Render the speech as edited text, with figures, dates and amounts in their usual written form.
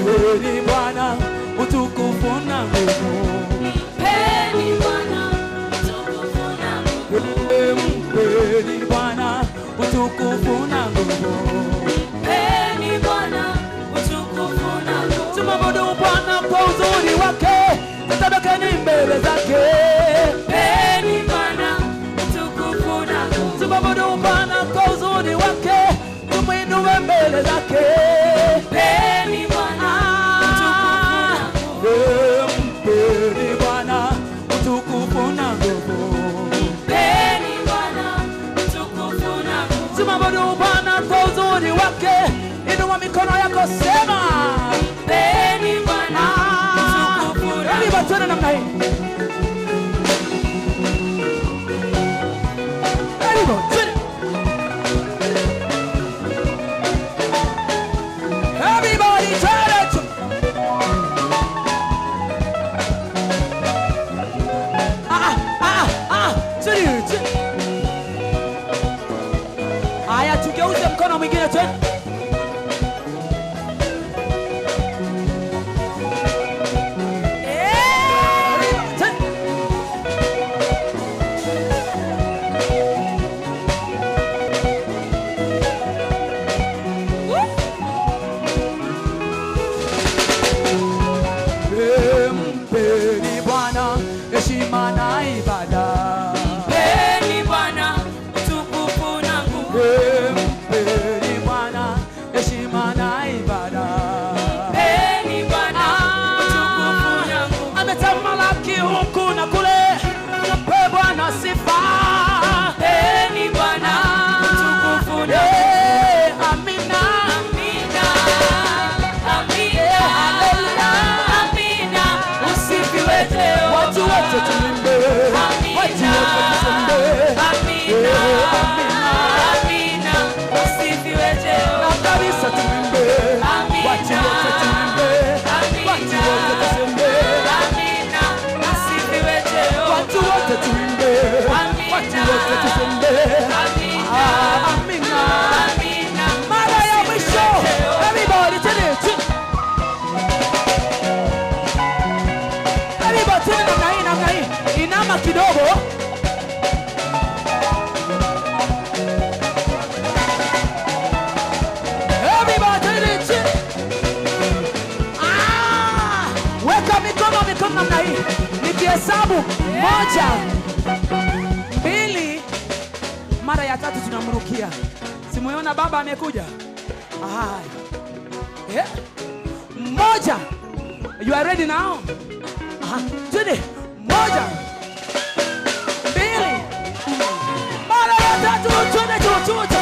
mpeni Bwana utukufu na nguvu. Mpeni Bwana utukufu na nguvu. Mpeni Bwana utukufu na nguvu. Mpeni Bwana utukufu na nguvu. Tumwabudu Bwana kwa uzuri wake, tutabakeni mbele zake. Mpeni Bwana utukufu na nguvu. Tumwabudu Bwana kwa uzuri wake, tumwinue mbele zake. Mpeni Bwana utukufu na nguvu. Mpeni Bwana utukufu na nguvu. Mpeni Bwana utukufu na nguvu. Tumwabudu Bwana kwa uzuri wake, inua mikono yako, sema Mpeni Bwana utukufu na nguvu. Hebu tena namna hii. Hebu tena. Everybody turn it. Tuni. Aya, tugeuze mkono mwingine tena. Mpeni Bwana heshima na ibada. Mpeni Bwana utukufu na nguvu. Mpeni Bwana heshima na ibada. Mpeni Bwana utukufu na nguvu. Ametamalaki huku na kule, mpe Bwana sifa. Mpeni Bwana utukufu na nguvu. Amina. Amina. Amina. Amina. Usifiwe leo. Watu wote tuimbe. Watu wote tusembe. Amina. Amina. Usifiwe leo. Na kabisa tuimbe. Watu wote tuimbe. Watu wote tusembe. Amina. Usifiwe leo. Watu wote tuimbe. Watu wote tusembe. Amina. Amina. Amina. Mara ya mwisho. Everybody turn it. Everybody turn it namna hii. Inama kidogo. Everybody turn it. Weka mikono namna hii. Nikihesabu 1, 2, mara ya 3 tunamrukia. Simuona baba amekuja. Yeah. 1. You are ready now? 2, 1, 2, mara ya 3 twende juu.